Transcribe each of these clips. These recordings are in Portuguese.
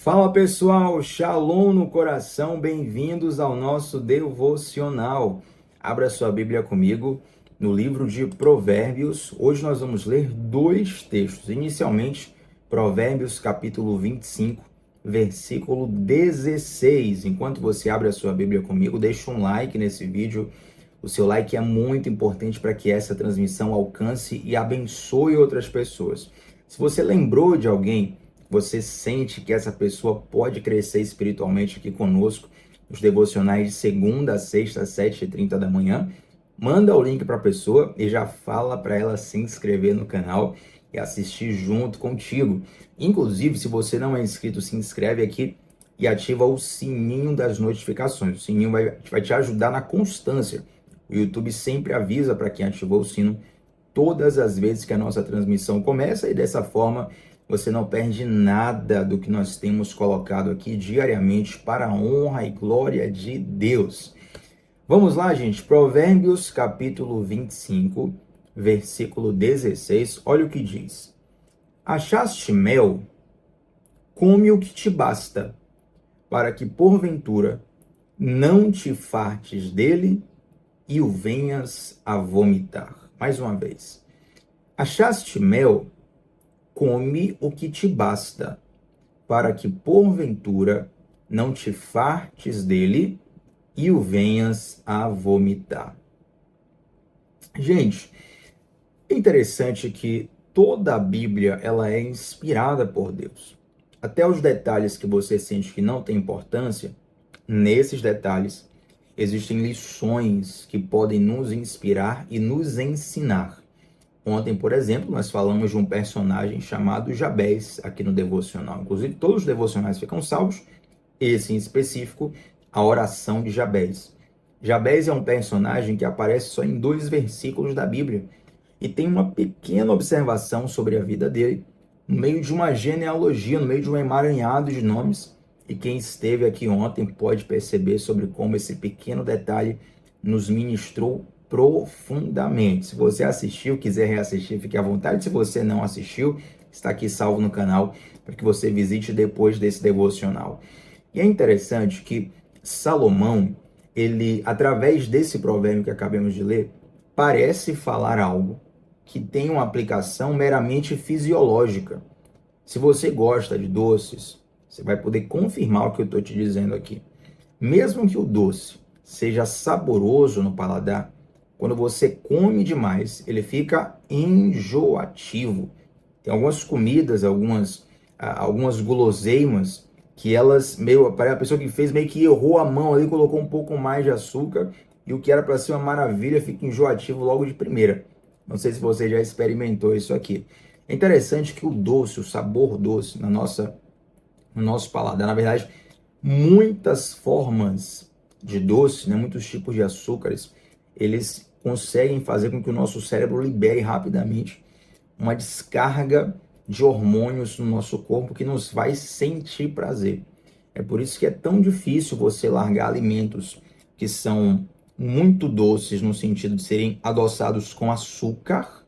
Fala pessoal, Shalom no coração, bem-vindos ao nosso devocional. Abra sua Bíblia comigo no livro de Provérbios. Hoje nós vamos ler dois textos. Inicialmente, Provérbios capítulo 25, versículo 16. Enquanto você abre a sua Bíblia comigo, deixa um like nesse vídeo. O seu like é muito importante para que essa transmissão alcance e abençoe outras pessoas. Se você lembrou de alguém, você sente que essa pessoa pode crescer espiritualmente aqui conosco, nos devocionais de segunda a sexta, às 7h30 da manhã, manda o link para a pessoa e já fala para ela se inscrever no canal e assistir junto contigo. Inclusive, se você não é inscrito, se inscreve aqui e ativa o sininho das notificações. O sininho vai te ajudar na constância. O YouTube sempre avisa para quem ativou o sino todas as vezes que a nossa transmissão começa e dessa forma você não perde nada do que nós temos colocado aqui diariamente para a honra e glória de Deus. Vamos lá, gente. Provérbios capítulo 25, versículo 16. Olha o que diz. Achaste mel? Come o que te basta, para que porventura não te fartes dele e o venhas a vomitar. Mais uma vez. Achaste mel? Come o que te basta, para que porventura não te fartes dele e o venhas a vomitar. Gente, é interessante que toda a Bíblia ela é inspirada por Deus. Até os detalhes que você sente que não tem importância, nesses detalhes existem lições que podem nos inspirar e nos ensinar. Ontem, por exemplo, nós falamos de um personagem chamado Jabez aqui no devocional. Inclusive, todos os devocionais ficam salvos. Esse em específico, a oração de Jabez. Jabez é um personagem que aparece só em 2 versículos da Bíblia. E tem uma pequena observação sobre a vida dele, no meio de uma genealogia, no meio de um emaranhado de nomes. E quem esteve aqui ontem pode perceber sobre como esse pequeno detalhe nos ministrou profundamente. Se você assistiu, quiser reassistir, fique à vontade. Se você não assistiu, está aqui salvo no canal para que você visite depois desse devocional. E é interessante que Salomão, ele, através desse provérbio que acabamos de ler, parece falar algo que tem uma aplicação meramente fisiológica. Se você gosta de doces, você vai poder confirmar o que eu estou te dizendo aqui. Mesmo que o doce seja saboroso no paladar, quando você come demais, ele fica enjoativo. Tem algumas comidas, algumas guloseimas, que elas, a pessoa que fez meio que errou a mão ali, colocou um pouco mais de açúcar, e o que era para ser uma maravilha fica enjoativo logo de primeira. Não sei se você já experimentou isso aqui. É interessante que o doce, o sabor doce no nosso paladar, na verdade, muitas formas de doce, né, muitos tipos de açúcares, eles conseguem fazer com que o nosso cérebro libere rapidamente uma descarga de hormônios no nosso corpo que nos faz sentir prazer. É por isso que é tão difícil você largar alimentos que são muito doces, no sentido de serem adoçados com açúcar,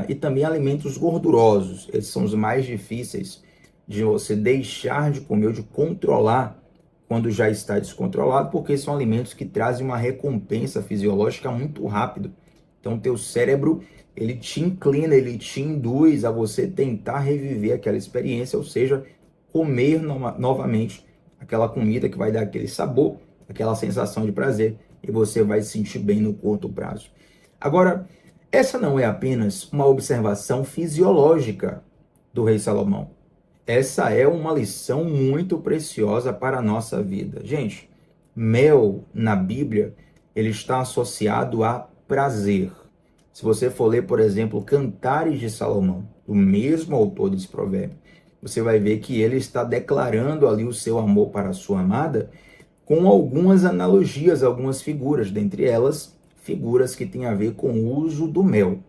e também alimentos gordurosos. Esses são os mais difíceis de você deixar de comer ou de controlar quando já está descontrolado, porque são alimentos que trazem uma recompensa fisiológica muito rápido. Então, teu cérebro, ele te inclina, ele te induz a você tentar reviver aquela experiência, ou seja, comer novamente aquela comida que vai dar aquele sabor, aquela sensação de prazer, e você vai se sentir bem no curto prazo. Agora, essa não é apenas uma observação fisiológica do rei Salomão. Essa é uma lição muito preciosa para a nossa vida. Gente, mel na Bíblia, ele está associado a prazer. Se você for ler, por exemplo, Cantares de Salomão, o mesmo autor desse provérbio, você vai ver que ele está declarando ali o seu amor para a sua amada com algumas analogias, algumas figuras, dentre elas, figuras que têm a ver com o uso do mel.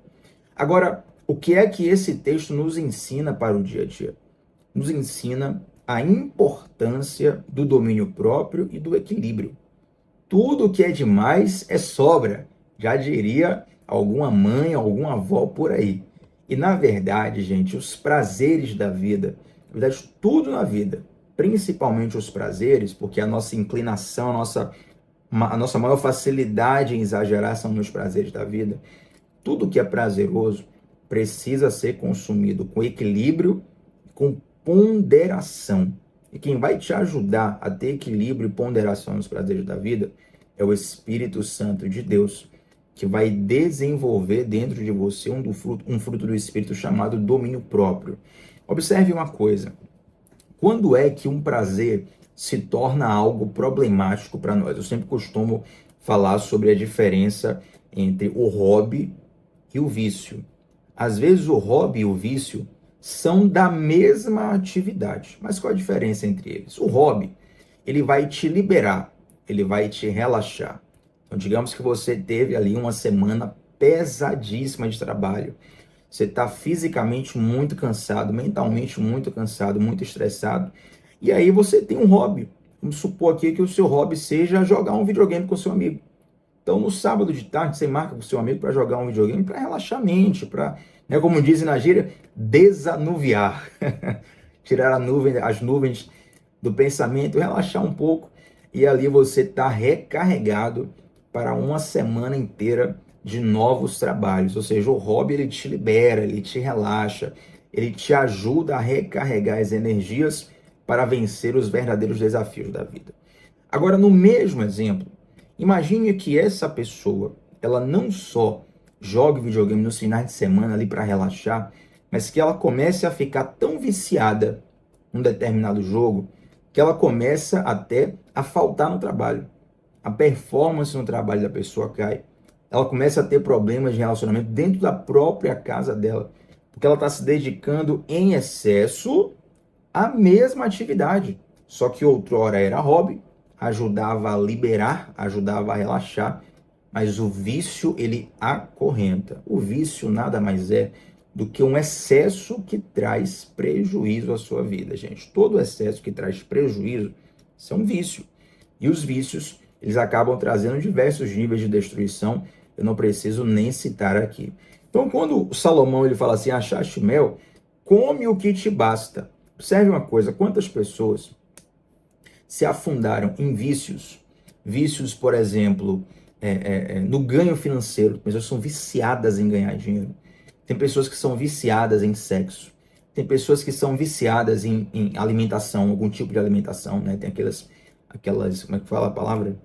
Agora, o que é que esse texto nos ensina para o dia a dia? Nos ensina a importância do domínio próprio e do equilíbrio. Tudo que é demais é sobra, já diria alguma mãe, alguma avó por aí. E na verdade, gente, os prazeres da vida, na verdade, tudo na vida principalmente os prazeres, porque a nossa inclinação, a nossa maior facilidade em exagerar são nos prazeres da vida. Tudo que é prazeroso precisa ser consumido com equilíbrio, com ponderação. E quem vai te ajudar a ter equilíbrio e ponderação nos prazeres da vida é o Espírito Santo de Deus, que vai desenvolver dentro de você um fruto do Espírito chamado domínio próprio. Observe uma coisa: quando é que um prazer se torna algo problemático para nós? Eu sempre costumo falar sobre a diferença entre o hobby e o vício. Às vezes o hobby e o vício são da mesma atividade, mas qual a diferença entre eles? O hobby, ele vai te liberar, ele vai te relaxar. Então, digamos que você teve ali uma semana pesadíssima de trabalho. Você está fisicamente muito cansado, mentalmente muito cansado, muito estressado. E aí você tem um hobby. Vamos supor aqui que o seu hobby seja jogar um videogame com seu amigo. Então, no sábado de tarde, você marca com seu amigo para jogar um videogame, para relaxar a mente, para, né, como dizem na gíria, desanuviar. Tirar as nuvens do pensamento, relaxar um pouco. E ali você está recarregado para uma semana inteira de novos trabalhos. Ou seja, o hobby ele te libera, ele te relaxa, ele te ajuda a recarregar as energias para vencer os verdadeiros desafios da vida. Agora, no mesmo exemplo, imagine que essa pessoa, ela não só joga videogame nos finais de semana ali para relaxar, mas que ela comece a ficar tão viciada num determinado jogo que ela começa até a faltar no trabalho. A performance no trabalho da pessoa cai. Ela começa a ter problemas de relacionamento dentro da própria casa dela, porque ela está se dedicando em excesso à mesma atividade. Só que outrora era hobby, ajudava a liberar, ajudava a relaxar, mas o vício ele acorrenta. O vício nada mais é do que um excesso que traz prejuízo à sua vida, gente. Todo excesso que traz prejuízo, isso é um vício. E os vícios, eles acabam trazendo diversos níveis de destruição, eu não preciso nem citar aqui. Então, quando Salomão ele fala assim, achaste mel, come o que te basta. Observe uma coisa, quantas pessoas se afundaram em vícios, por exemplo, no ganho financeiro, pessoas são viciadas em ganhar dinheiro. Tem pessoas que são viciadas em sexo. Tem pessoas que são viciadas em alimentação, algum tipo de alimentação, né? Tem aquelas, como é que fala a palavra?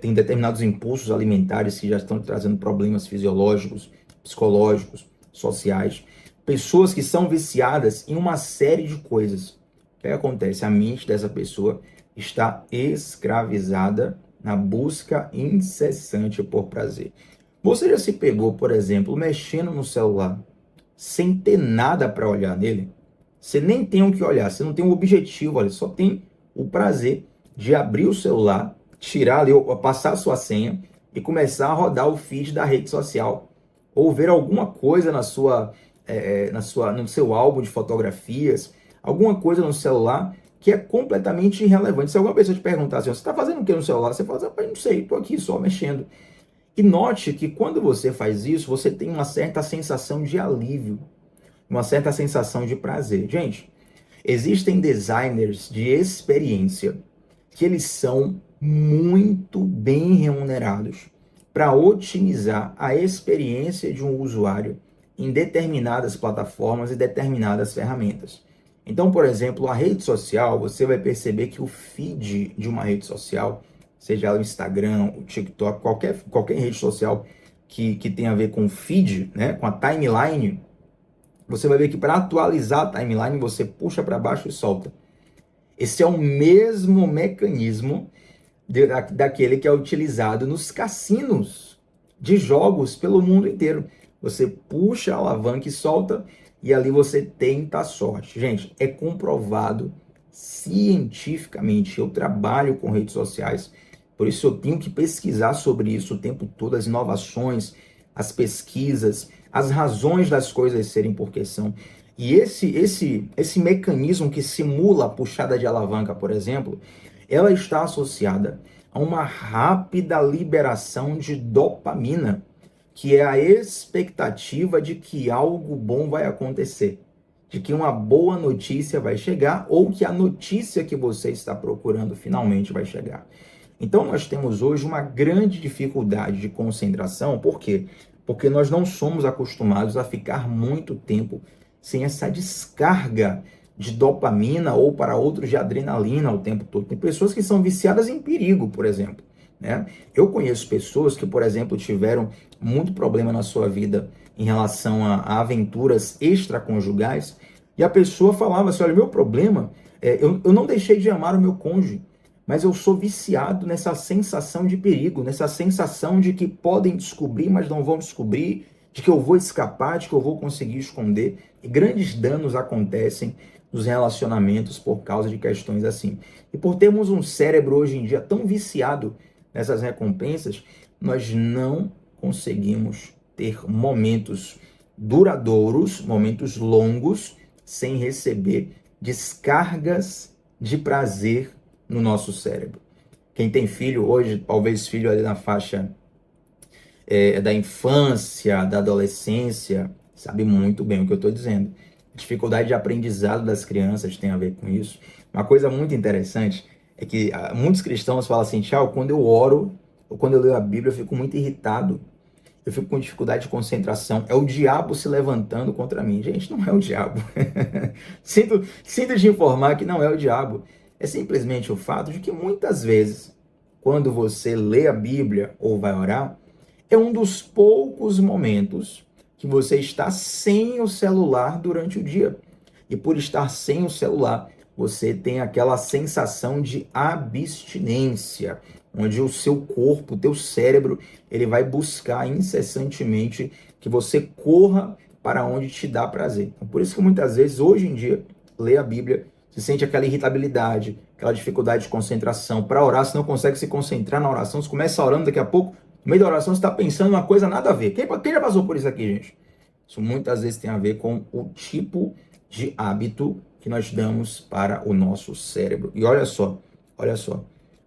Tem determinados impulsos alimentares que já estão trazendo problemas fisiológicos, psicológicos, sociais. Pessoas que são viciadas em uma série de coisas. O que acontece? A mente dessa pessoa está escravizada na busca incessante por prazer. Você já se pegou, por exemplo, mexendo no celular sem ter nada para olhar nele? Você nem tem o que olhar, você não tem um objetivo ali, só tem o prazer de abrir o celular, tirar ali, passar a sua senha e começar a rodar o feed da rede social. Ou ver alguma coisa no seu álbum de fotografias, alguma coisa no celular que é completamente irrelevante. Se alguma pessoa te perguntar assim, você está fazendo o que no celular? Você fala, não sei, estou aqui só mexendo. E note que quando você faz isso, você tem uma certa sensação de alívio, uma certa sensação de prazer. Gente, existem designers de experiência que eles são muito bem remunerados para otimizar a experiência de um usuário em determinadas plataformas e determinadas ferramentas. Então, por exemplo, a rede social, você vai perceber que o feed de uma rede social, seja ela o Instagram, o TikTok, qualquer rede social que tenha a ver com feed, né, com a timeline, você vai ver que para atualizar a timeline, você puxa para baixo e solta. Esse é o mesmo mecanismo daquele que é utilizado nos cassinos de jogos pelo mundo inteiro. Você puxa a alavanca e solta, e ali você tenta a sorte. Gente, é comprovado cientificamente. Eu trabalho com redes sociais, por isso eu tenho que pesquisar sobre isso o tempo todo, as inovações, as pesquisas, as razões das coisas serem porque são. E esse mecanismo que simula a puxada de alavanca, por exemplo, ela está associada a uma rápida liberação de dopamina, que é a expectativa de que algo bom vai acontecer. de que uma boa notícia vai chegar ou que a notícia que você está procurando finalmente vai chegar. Então nós temos hoje uma grande dificuldade de concentração, por quê? Porque nós não somos acostumados a ficar muito tempo sem essa descarga de dopamina ou para outros de adrenalina o tempo todo. Tem pessoas que são viciadas em perigo, por exemplo, né? Eu conheço pessoas que, por exemplo, tiveram muito problema na sua vida em relação a aventuras extraconjugais, e a pessoa falava assim, olha, meu problema eu não deixei de amar o meu cônjuge, mas eu sou viciado nessa sensação de perigo, nessa sensação de que podem descobrir, mas não vão descobrir, de que eu vou escapar, de que eu vou conseguir esconder. E grandes danos acontecem nos relacionamentos por causa de questões assim. E por termos um cérebro hoje em dia tão viciado nessas recompensas, nós não conseguimos ter momentos duradouros, momentos longos, sem receber descargas de prazer no nosso cérebro. Quem tem filho hoje, talvez filho ali na faixa da infância, da adolescência, sabe muito bem o que eu estou dizendo. A dificuldade de aprendizado das crianças tem a ver com isso. Uma coisa muito interessante é que muitos cristãos falam assim, tchau, quando eu oro ou quando eu leio a Bíblia, eu fico muito irritado. Eu fico com dificuldade de concentração. É o diabo se levantando contra mim. Gente, não é o diabo. Sinto de informar que não é o diabo. É simplesmente o fato de que muitas vezes, quando você lê a Bíblia ou vai orar, é um dos poucos momentos que você está sem o celular durante o dia. E por estar sem o celular, você tem aquela sensação de abstinência, onde o seu corpo, o teu cérebro, ele vai buscar incessantemente que você corra para onde te dá prazer. Então, por isso que muitas vezes, hoje em dia, ler a Bíblia, se sente aquela irritabilidade, aquela dificuldade de concentração. Para orar, você não consegue se concentrar na oração, você começa orando, daqui a pouco, no meio da oração, você está pensando uma coisa nada a ver. Quem já passou por isso aqui, gente? Isso muitas vezes tem a ver com o tipo de hábito que nós damos para o nosso cérebro. E olha só,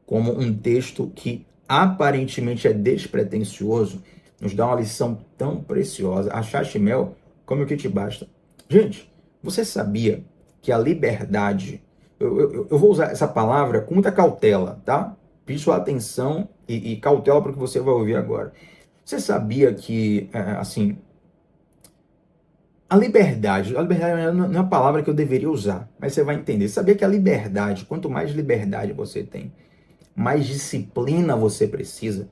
como um texto que aparentemente é despretensioso, nos dá uma lição tão preciosa. Achaste mel, come o que te basta. Gente, você sabia que a liberdade, eu vou usar essa palavra com muita cautela, tá? Pede sua atenção e cautela para o que você vai ouvir agora. Você sabia que, assim, a liberdade não é a palavra que eu deveria usar, mas você vai entender. Você sabia que a liberdade, quanto mais liberdade você tem, mais disciplina você precisa?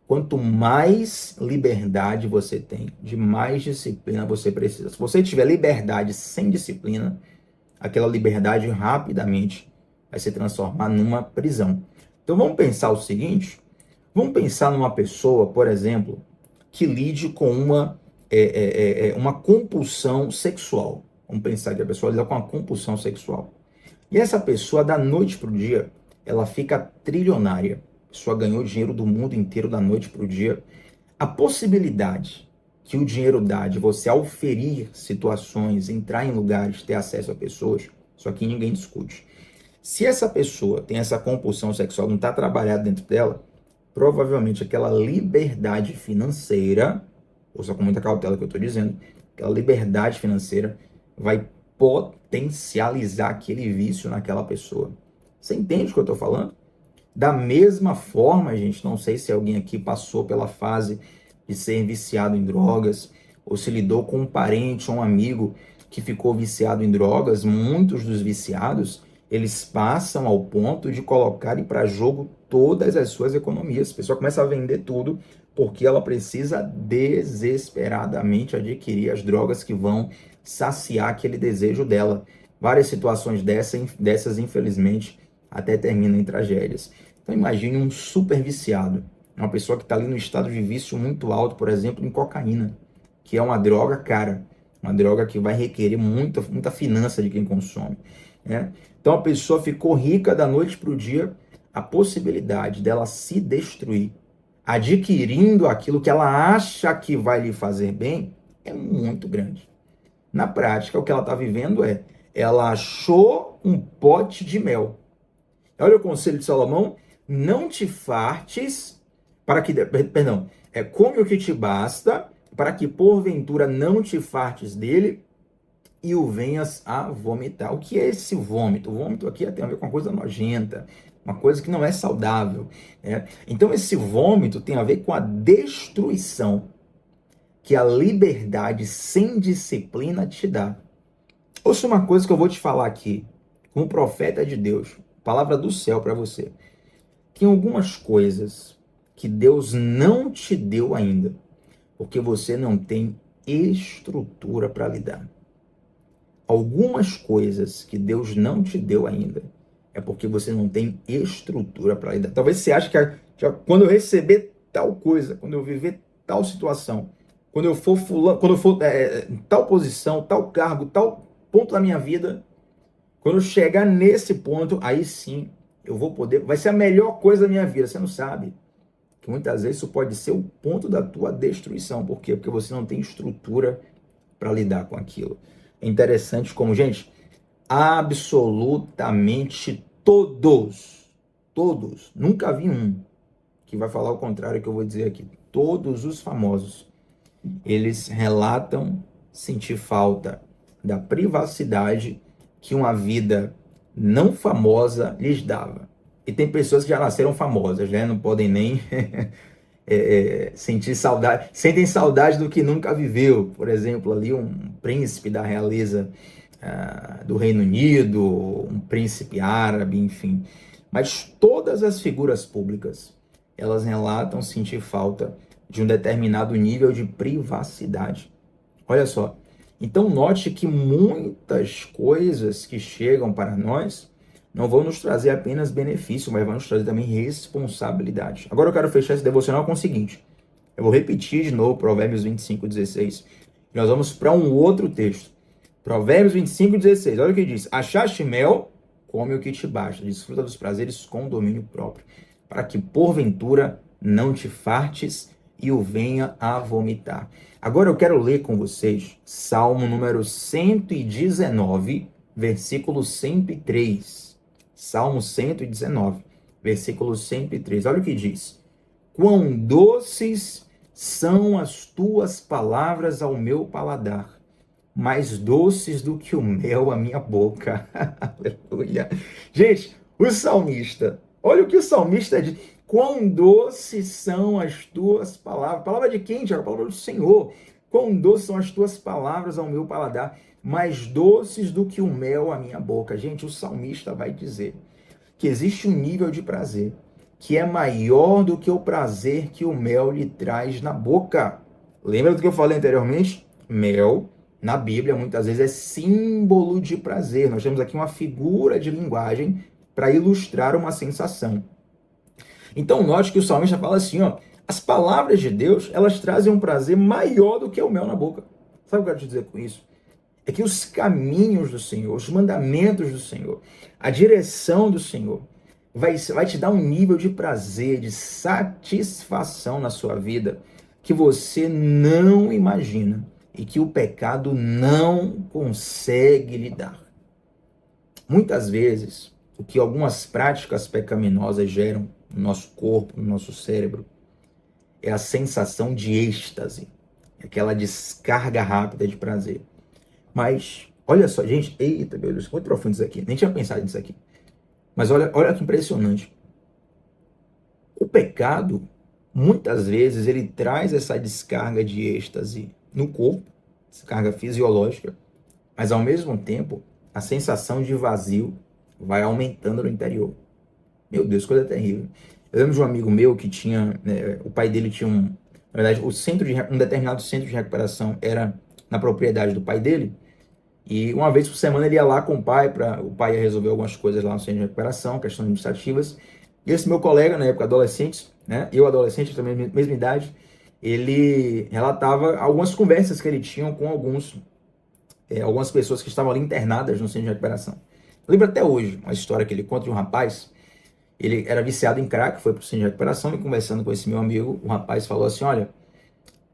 Quanto mais liberdade você tem, de mais disciplina você precisa. Se você tiver liberdade sem disciplina, aquela liberdade rapidamente vai se transformar numa prisão. Então vamos pensar o seguinte, vamos pensar numa pessoa, por exemplo, que lide com uma compulsão sexual. Vamos pensar que a pessoa lida com uma compulsão sexual. E essa pessoa, da noite para o dia, ela fica trilionária. A pessoa ganhou dinheiro do mundo inteiro da noite para o dia. A possibilidade que o dinheiro dá de você auferir situações, entrar em lugares, ter acesso a pessoas, isso aqui ninguém discute. Se essa pessoa tem essa compulsão sexual, não está trabalhado dentro dela, provavelmente aquela liberdade financeira, ouça com muita cautela o que eu estou dizendo, aquela liberdade financeira vai potencializar aquele vício naquela pessoa. Você entende o que eu estou falando? Da mesma forma, gente, não sei se alguém aqui passou pela fase de ser viciado em drogas, ou se lidou com um parente ou um amigo que ficou viciado em drogas. Muitos dos viciados, eles passam ao ponto de colocarem para jogo todas as suas economias. A pessoa começa a vender tudo porque ela precisa desesperadamente adquirir as drogas que vão saciar aquele desejo dela. Várias situações dessas infelizmente, até terminam em tragédias. Então imagine um super viciado, uma pessoa que está ali no estado de vício muito alto, por exemplo, em cocaína, que é uma droga cara, uma droga que vai requerer muita finança de quem consome, né? Então a pessoa ficou rica da noite para o dia, a possibilidade dela se destruir, adquirindo aquilo que ela acha que vai lhe fazer bem, é muito grande. Na prática, o que ela está vivendo ela achou um pote de mel. Olha o conselho de Salomão, não te fartes, come o que te basta, para que porventura não te fartes dele, e o venhas a vomitar. O que é esse vômito? O vômito aqui tem a ver com uma coisa nojenta, uma coisa que não é saudável, né? Então esse vômito tem a ver com a destruição que a liberdade sem disciplina te dá. Ouça uma coisa que eu vou te falar aqui, como profeta de Deus, palavra do céu para você. Tem algumas coisas que Deus não te deu ainda, porque você não tem estrutura para lidar. Algumas coisas que Deus não te deu ainda é porque você não tem estrutura para lidar. Talvez você ache que quando eu receber tal coisa, quando eu viver tal situação, quando eu for em tal posição, tal cargo, tal ponto da minha vida, quando eu chegar nesse ponto, aí sim eu vou poder, vai ser a melhor coisa da minha vida. Você não sabe que muitas vezes isso pode ser o ponto da tua destruição. Por quê? Porque você não tem estrutura para lidar com aquilo. É interessante como, gente, absolutamente todos, nunca vi um que vai falar o contrário que eu vou dizer aqui. Todos os famosos, eles relatam sentir falta da privacidade que uma vida não famosa lhes dava. E tem pessoas que já nasceram famosas, né? Não podem nem sentir saudade, sentem saudade do que nunca viveu. Por exemplo, ali um príncipe da realeza do Reino Unido, um príncipe árabe, enfim. Mas todas as figuras públicas, elas relatam sentir falta de um determinado nível de privacidade. Olha só. Então note que muitas coisas que chegam para nós não vão nos trazer apenas benefício, mas vão nos trazer também responsabilidade. Agora eu quero fechar esse devocional com o seguinte. Eu vou repetir de novo Provérbios 25:16. Nós vamos para um outro texto. Provérbios 25:16. Olha o que diz. Achaste mel, come o que te basta. Desfruta dos prazeres com domínio próprio. Para que porventura não te fartes e o venha a vomitar. Agora eu quero ler com vocês Salmo número 119, versículo 103. Salmo 119, versículo 103. Olha o que diz. Quão doces são as tuas palavras ao meu paladar, mais doces do que o mel à minha boca. Aleluia. Gente, o salmista, olha o que o salmista diz. Quão doces são as tuas palavras. Palavra de quem, Tiago? Palavra do Senhor. Quão doces são as tuas palavras ao meu paladar, mais doces do que o mel à minha boca. Gente, o salmista vai dizer que existe um nível de prazer que é maior do que o prazer que o mel lhe traz na boca. Lembra do que eu falei anteriormente? Mel, na Bíblia, muitas vezes é símbolo de prazer. Nós temos aqui uma figura de linguagem para ilustrar uma sensação. Então, note que o salmista fala assim, ó, as palavras de Deus, elas trazem um prazer maior do que o mel na boca. Sabe o que eu quero te dizer com isso? É que os caminhos do Senhor, os mandamentos do Senhor, a direção do Senhor, vai te dar um nível de prazer, de satisfação na sua vida que você não imagina e que o pecado não consegue lhe dar. Muitas vezes, o que algumas práticas pecaminosas geram no nosso corpo, no nosso cérebro, é a sensação de êxtase, aquela descarga rápida de prazer. Mas, olha só, gente, eita, meu Deus, muito profundo isso aqui, nem tinha pensado nisso aqui. Mas olha que impressionante. O pecado, muitas vezes, ele traz essa descarga de êxtase no corpo, descarga fisiológica, mas ao mesmo tempo, a sensação de vazio vai aumentando no interior. Meu Deus, coisa terrível. Eu lembro de um amigo meu que tinha, o pai dele tinha na verdade, um determinado centro de recuperação era na propriedade do pai dele, e uma vez por semana ele ia lá com o pai ia resolver algumas coisas lá no centro de recuperação, questões administrativas, e esse meu colega, na época adolescente, né, eu adolescente, também mesma idade, ele relatava algumas conversas que ele tinha com algumas pessoas que estavam ali internadas no centro de recuperação. Eu lembro até hoje uma história que ele conta de um rapaz. Ele era viciado em crack, foi para o centro de recuperação e conversando com esse meu amigo, o rapaz falou assim, olha,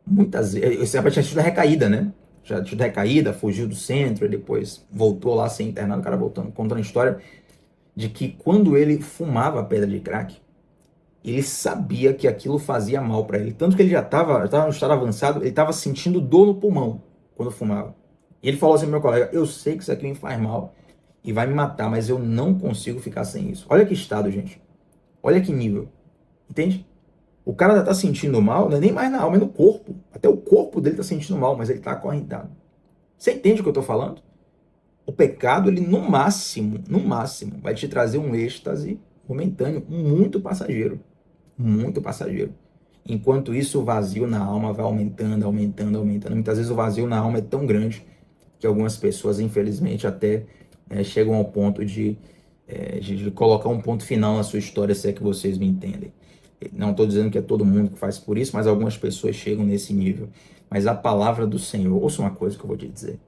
muitas vezes, esse rapaz tinha tido recaída, né? Já tinha tido recaída, fugiu do centro, e depois voltou lá a ser internado, o cara contando a história de que quando ele fumava pedra de crack, ele sabia que aquilo fazia mal para ele. Tanto que ele já estava no estado avançado, ele estava sentindo dor no pulmão quando fumava. E ele falou assim, meu colega, eu sei que isso aqui me faz mal e vai me matar, mas eu não consigo ficar sem isso. Olha que estado, gente. Olha que nível. Entende? O cara ainda tá sentindo mal, não é nem mais na alma, é no corpo. Até o corpo dele tá sentindo mal, mas ele tá acorrentado. Você entende o que eu tô falando? O pecado, ele no máximo, vai te trazer um êxtase momentâneo, muito passageiro. Muito passageiro. Enquanto isso, o vazio na alma vai aumentando, aumentando, aumentando. Muitas vezes o vazio na alma é tão grande que algumas pessoas, infelizmente, até chegam ao ponto de colocar um ponto final na sua história, se é que vocês me entendem. Não estou dizendo que é todo mundo que faz por isso, mas algumas pessoas chegam nesse nível. Mas a palavra do Senhor, ouça uma coisa que eu vou te dizer.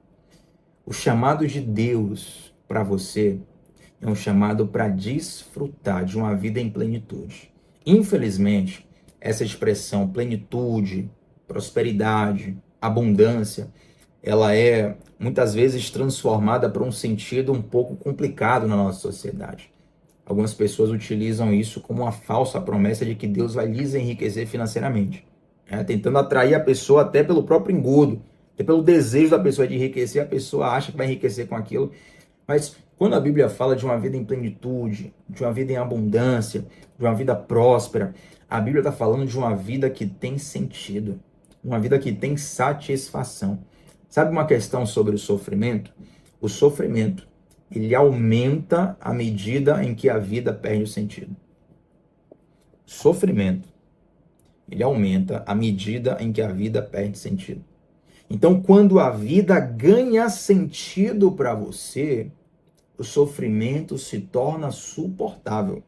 O chamado de Deus para você é um chamado para desfrutar de uma vida em plenitude. Infelizmente, essa expressão plenitude, prosperidade, abundância, ela é muitas vezes transformada para um sentido um pouco complicado na nossa sociedade. Algumas pessoas utilizam isso como uma falsa promessa de que Deus vai lhes enriquecer financeiramente, tentando atrair a pessoa até pelo próprio engodo, até pelo desejo da pessoa de enriquecer, a pessoa acha que vai enriquecer com aquilo. Mas quando a Bíblia fala de uma vida em plenitude, de uma vida em abundância, de uma vida próspera, a Bíblia está falando de uma vida que tem sentido, uma vida que tem satisfação. Sabe uma questão sobre o sofrimento? O sofrimento, ele aumenta à medida em que a vida perde o sentido. Sofrimento, ele aumenta à medida em que a vida perde sentido. Então, quando a vida ganha sentido para você, o sofrimento se torna suportável.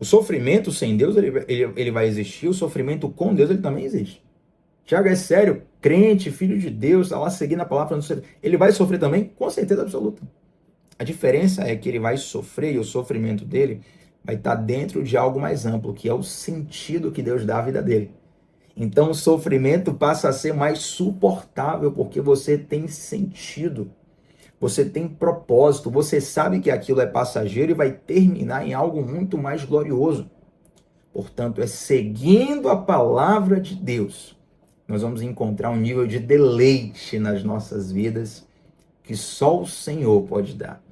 O sofrimento sem Deus, ele vai existir, o sofrimento com Deus, ele também existe. Tiago, é sério, crente, filho de Deus, está lá seguindo a palavra, ele vai sofrer também? Com certeza absoluta. A diferença é que ele vai sofrer e o sofrimento dele vai estar dentro de algo mais amplo, que é o sentido que Deus dá à vida dele. Então o sofrimento passa a ser mais suportável porque você tem sentido, você tem propósito, você sabe que aquilo é passageiro e vai terminar em algo muito mais glorioso. Portanto, é seguindo a palavra de Deus, nós vamos encontrar um nível de deleite nas nossas vidas que só o Senhor pode dar.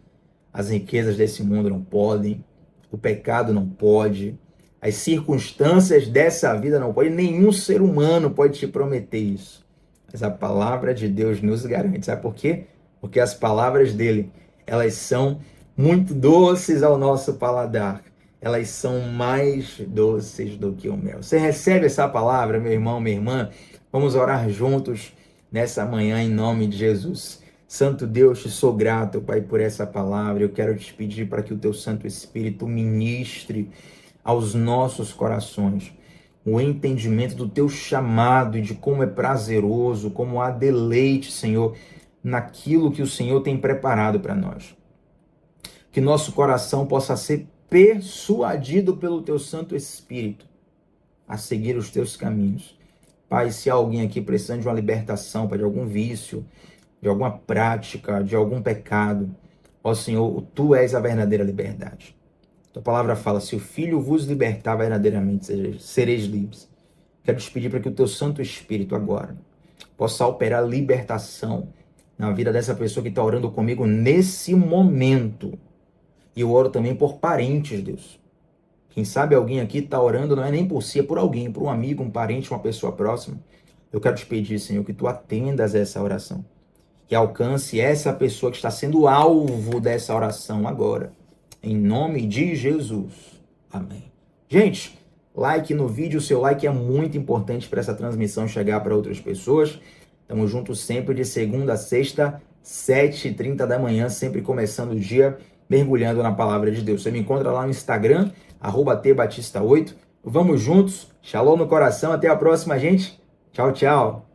As riquezas desse mundo não podem, o pecado não pode, as circunstâncias dessa vida não podem, nenhum ser humano pode te prometer isso. Mas a palavra de Deus nos garante. Sabe por quê? Porque as palavras dele, elas são muito doces ao nosso paladar. Elas são mais doces do que o mel. Você recebe essa palavra, meu irmão, minha irmã? Vamos orar juntos nessa manhã em nome de Jesus. Santo Deus, te sou grato, Pai, por essa palavra. Eu quero te pedir para que o teu Santo Espírito ministre aos nossos corações o entendimento do teu chamado e de como é prazeroso, como há deleite, Senhor, naquilo que o Senhor tem preparado para nós. Que nosso coração possa ser persuadido pelo teu Santo Espírito a seguir os teus caminhos. Pai, se há alguém aqui precisando de uma libertação, Pai, de algum vício, de alguma prática, de algum pecado, ó Senhor, tu és a verdadeira liberdade. Tua palavra fala, se o Filho vos libertar, verdadeiramente sereis livres. Quero te pedir para que o teu Santo Espírito agora possa operar libertação na vida dessa pessoa que está orando comigo nesse momento. E eu oro também por parentes, Deus. Quem sabe alguém aqui está orando, não é nem por si, é por alguém, por um amigo, um parente, uma pessoa próxima. Eu quero te pedir, Senhor, que tu atendas essa oração. Que alcance essa pessoa que está sendo alvo dessa oração agora. Em nome de Jesus. Amém. Gente, like no vídeo. O seu like é muito importante para essa transmissão chegar para outras pessoas. Estamos juntos sempre de segunda a sexta, 7h30 da manhã, sempre começando o dia mergulhando na palavra de Deus. Você me encontra lá no Instagram, @tbatista8. Vamos juntos. Shalom no coração. Até a próxima, gente. Tchau, tchau.